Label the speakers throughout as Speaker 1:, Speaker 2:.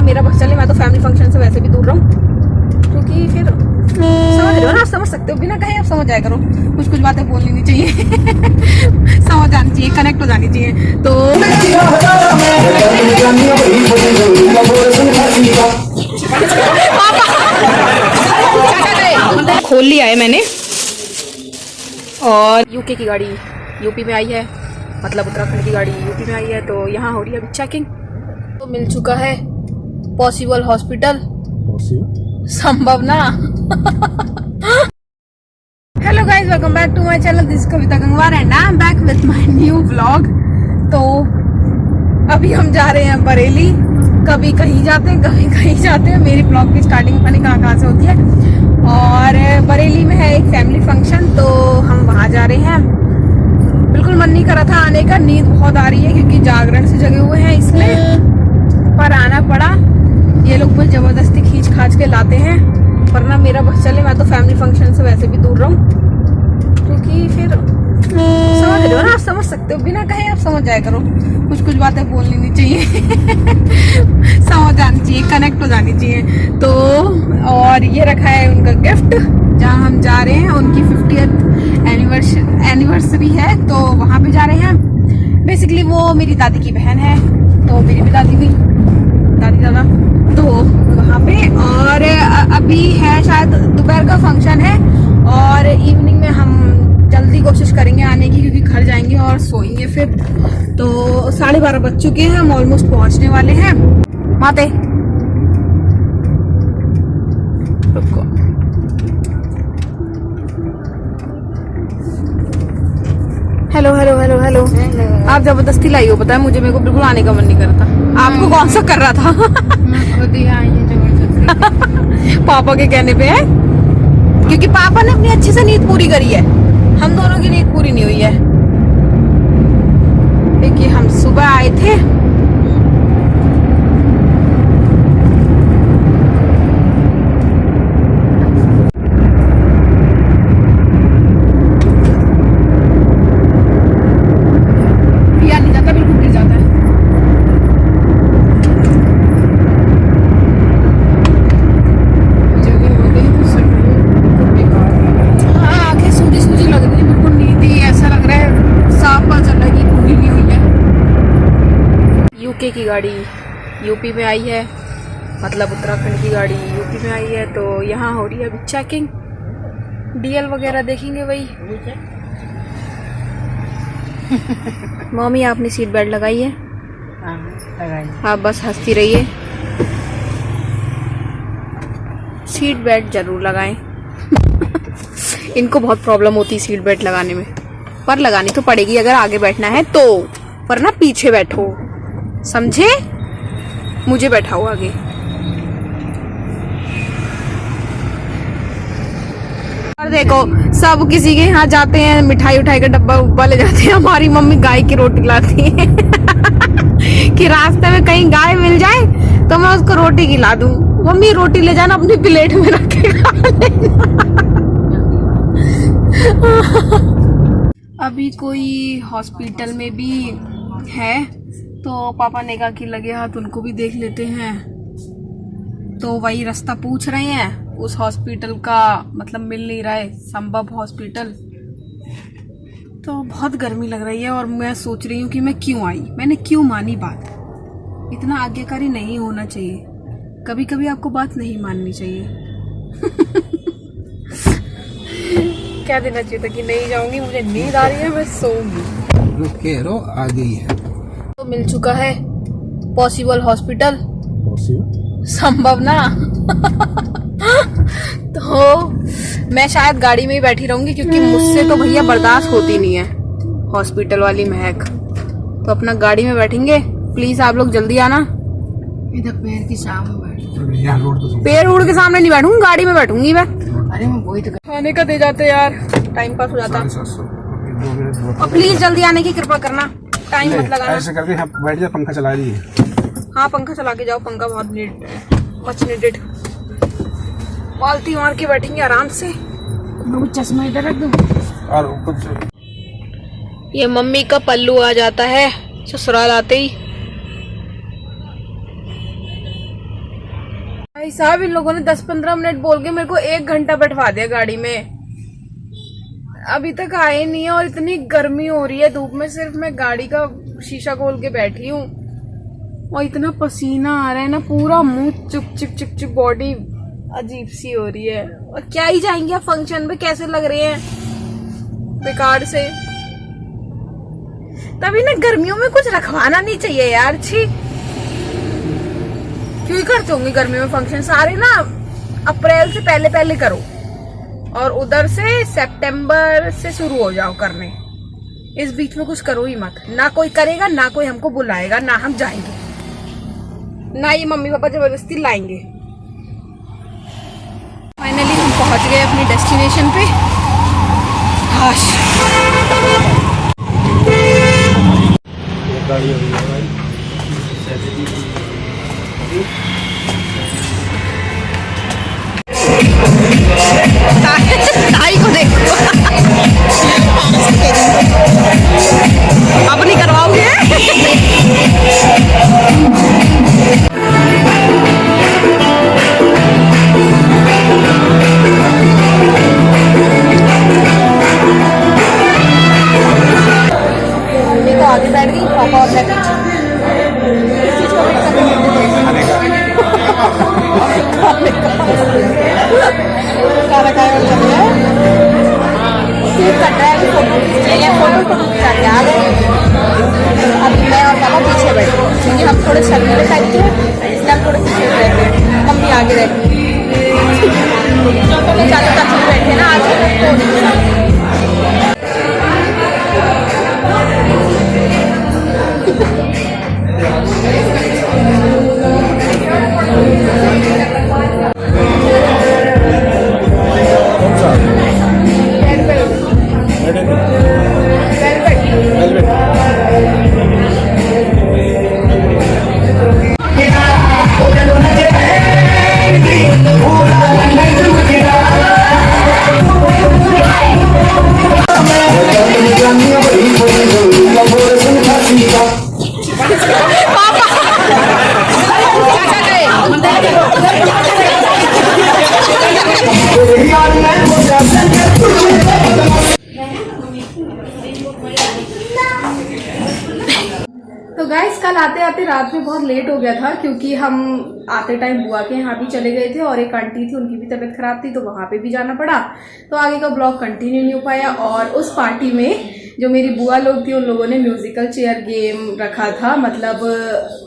Speaker 1: मेरा बस चले, मैं तो फैमिली फंक्शन से वैसे भी दूर रहूं, क्योंकि फिर समझ रहे हो ना, आप समझ सकते हो, बिना कहे आप समझ जाया करो। कुछ कुछ बातें बोलनी नहीं चाहिए समझ जानी चाहिए, कनेक्ट हो जानी चाहिए। तो खोल लिया है मैंने, और यूके की गाड़ी यूपी में आई है, मतलब उत्तराखंड की गाड़ी यूपी में आई है, तो यहाँ हो रही है अभी चेकिंग। तो मिल चुका है पॉसिबल हॉस्पिटल, संभव ना hello guys, welcome back to my channel, this is Kavita Gangwar and I am back with my new vlog. तो अभी हम जा रहे हैं बरेली, कभी कहीं जाते हैं कभी कहीं जाते हैं, मेरी ब्लॉग की स्टार्टिंग पता नहीं कहाँ से होती है। और बरेली में है एक फैमिली फंक्शन, तो हम वहाँ जा रहे हैं। बिल्कुल मन नहीं करा था आने का, नींद बहुत आ रही है क्योंकि जागरण से जगे हुए हैं, इसलिए पर आना पड़ा। ये लोग मुझे जबरदस्ती खींच खाच के लाते हैं, वरना मेरा बस चले, मैं तो फैमिली फंक्शन से वैसे भी दूर रहूं, क्योंकि फिर समझ रहे हो ना, आप समझ सकते हो, बिना कहे आप समझ जाया करो। कुछ कुछ बातें बोलनी नहीं चाहिए समझ जानी चाहिए, कनेक्ट हो जानी चाहिए। तो और ये रखा है उनका गिफ्ट, जहाँ हम जा रहे हैं उनकी 50th एनिवर्सरी है, तो वहाँ पे जा रहे हैं। बेसिकली वो मेरी दादी की बहन है, तो मेरी भी दादी हुई, दादी दादा, तो वहाँ पे। और अभी है शायद दोपहर का फंक्शन है, और इवनिंग में हम जल्दी कोशिश करेंगे आने की, क्योंकि घर जाएंगे और सोएंगे फिर। तो 12:30 बज चुके हैं, हम ऑलमोस्ट पहुंचने वाले हैं। माते रुको, हेलो हेलो हेलो हेलो। आप जबरदस्ती लाई हो, पता है मुझे, मेरे को बिल्कुल आने का मन नहीं कर रहा था। आपको कौन सा कर रहा था पापा के कहने पे है, क्योंकि पापा ने अपनी अच्छे से नींद पूरी करी है, हम दोनों की नींद पूरी नहीं हुई है, क्योंकि हम सुबह आए थे। यूके की गाड़ी यूपी में आई है, मतलब उत्तराखंड की गाड़ी यूपी में आई है, तो यहाँ हो रही है अभी चेकिंग, डीएल वगैरह देखेंगे वही। मम्मी आपने सीट बेल्ट लगाई है? आप बस हंसती रहिए, सीट बेल्ट जरूर लगाएं इनको बहुत प्रॉब्लम होती है सीट बेल्ट लगाने में, पर लगानी तो पड़ेगी अगर आगे बैठना है तो, वरना पीछे बैठो, समझे? मुझे बैठाओ आगे। और देखो, सब किसी के यहाँ जाते हैं, मिठाई उठाई का डब्बा उब्बा ले जाते हैं, हमारी मम्मी गाय की रोटी लाती है कि रास्ते में कहीं गाय मिल जाए तो मैं उसको रोटी खिला दूं। मम्मी रोटी ले जाना, अपनी प्लेट में रख के खा लेना अभी कोई हॉस्पिटल में भी है, तो पापा ने कहा कि लगे हाथ उनको भी देख लेते हैं, तो वही रास्ता पूछ रहे हैं। उस हॉस्पिटल का मतलब मिल नहीं रहा है, संभव हॉस्पिटल। तो बहुत गर्मी लग रही है, और मैं सोच रही हूँ कि मैं क्यों आई, मैंने क्यों मानी बात। इतना आज्ञाकारी नहीं होना चाहिए, कभी कभी आपको बात नहीं माननी चाहिए क्या देना चाहिए था कि नहीं जाऊंगी, मुझे नींद आ रही है, मैं सोऊंगी।
Speaker 2: आ गई है,
Speaker 1: तो मिल चुका है पॉसिबल हॉस्पिटल, संभव ना तो मैं शायद गाड़ी में ही बैठी रहूंगी, क्योंकि मुझसे तो भैया बर्दाश्त होती नहीं है हॉस्पिटल वाली महक। तो अपना गाड़ी में बैठेंगे, प्लीज आप लोग जल्दी आना। इधर पेड़ के सामने बैठ, पेड़ उड़ के सामने नहीं बैठूंगी, गाड़ी में बैठूंगी मैं। अरे मैं वही तो खाने का दे जाते यार, टाइम पास हो जाता। और प्लीज जल्दी आने की कृपा करना, टाइम मत लगाना।
Speaker 2: ऐसे करके बैठ जा, पंखा चला रही है।
Speaker 1: हाँ पंखा चला के जाओ, पंखा बहुत मच नीडेड। बाल्टी मार के बैठेंगे आराम से। चश्मा इधर रख दूं।
Speaker 2: और कुछ
Speaker 1: ये मम्मी का पल्लू आ जाता है ससुराल आते ही। भाई साहब इन लोगों ने 10-15 मिनट बोल के मेरे को 1 घंटा बैठवा दिया गाड़ी में, अभी तक आए नहीं है और इतनी गर्मी हो रही है धूप में, सिर्फ मैं गाड़ी का शीशा खोल के बैठी हूँ और इतना पसीना आ रहा है ना, पूरा मुंह चिप चिप बॉडी अजीब सी हो रही है। और क्या ही जाएंगे आप फंक्शन में, कैसे लग रहे हैं बेकार से। तभी ना गर्मियों में कुछ रखवाना नहीं चाहिए यार, छी क्यों ही करते होंगे गर्मियों में फंक्शन सारे ना, अप्रैल से पहले करो और उधर से सितंबर से शुरू हो जाओ करने, इस बीच में कुछ करो ही मत, ना कोई करेगा ना कोई हमको बुलाएगा ना हम जाएंगे, ना ये मम्मी पापा जबरदस्ती लाएंगे। फाइनली हम पहुंच गए अपनी डेस्टिनेशन पे। हाश ताई को देखो अब नहीं करवाओगे। ये तो आगे बैठ गई पापा और मैं खाना खाए और चल रहा है, कट रहा है, फोटो जाके आ गए। अभी मैं और पापा पीछे बैठे क्योंकि हम थोड़े शर्मीले टाइप के हैं, इसलिए हम थोड़े पीछे रहते हैं, मम्मी आगे रहती ज़्यादा तक बैठे ना आज तो गाइस कल आते आते रात में बहुत लेट हो गया था क्योंकि हम आते टाइम बुआ के यहाँ भी चले गए थे और एक आंटी थी उनकी भी तबीयत खराब थी तो वहाँ पे भी जाना पड़ा, तो आगे का ब्लॉग कंटिन्यू नहीं हो पाया। और उस पार्टी में जो मेरी बुआ लोग थी उन लोगों ने म्यूजिकल चेयर गेम रखा था, मतलब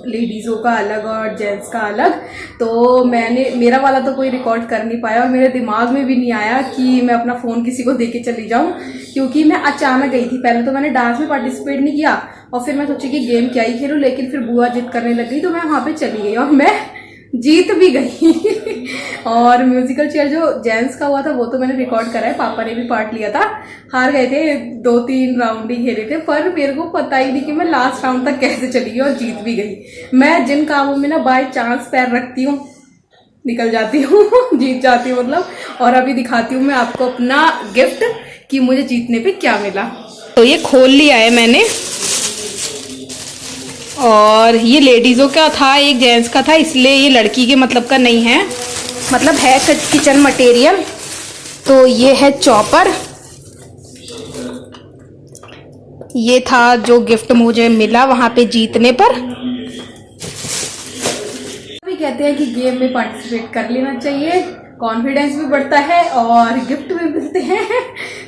Speaker 1: लेडीज़ों का अलग और जेंट्स का अलग, तो मेरा वाला तो कोई रिकॉर्ड कर नहीं पाया और मेरे दिमाग में भी नहीं आया कि मैं अपना फ़ोन किसी को दे के चली जाऊँ क्योंकि मैं अचानक गई थी। पहले तो मैंने डांस में पार्टिसिपेट नहीं किया और फिर मैं सोची कि गेम क्या ही खेलूँ, लेकिन फिर बुआ जिद करने लग गई तो मैं वहाँ पे चली गई और मैं जीत भी गई। और म्यूजिकल चेयर जो जेंट्स का हुआ था वो तो मैंने रिकॉर्ड करा है, पापा ने भी पार्ट लिया था, हार गए थे, 2-3 राउंड ही खेले थे, पर मेरे को पता ही नहीं कि मैं लास्ट राउंड तक कैसे चली गई और जीत भी गई। मैं जिन कामों में ना बाय चांस पैर रखती हूँ निकल जाती हूँ जीत जाती हूँ मतलब। और अभी दिखाती हूँ मैं आपको अपना गिफ्ट कि मुझे जीतने पे क्या मिला। तो ये खोल लिया है मैंने और ये लेडीज़ों का था, एक जेंट्स का था, इसलिए ये लड़की के मतलब का नहीं है, मतलब है किचन मटेरियल। तो ये है चॉपर, ये था जो गिफ्ट मुझे मिला वहाँ पे जीतने पर। भी कहते हैं कि गेम में पार्टिसिपेट कर लेना चाहिए, कॉन्फिडेंस भी बढ़ता है और गिफ्ट भी मिलते हैं।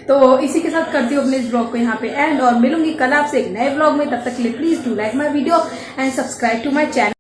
Speaker 1: तो इसी के साथ करती हूँ अपने इस ब्लॉग को यहाँ पे एंड, और मिलूंगी कल आपसे एक नए ब्लॉग में। तब तक के लिए please do like my video and subscribe to my channel.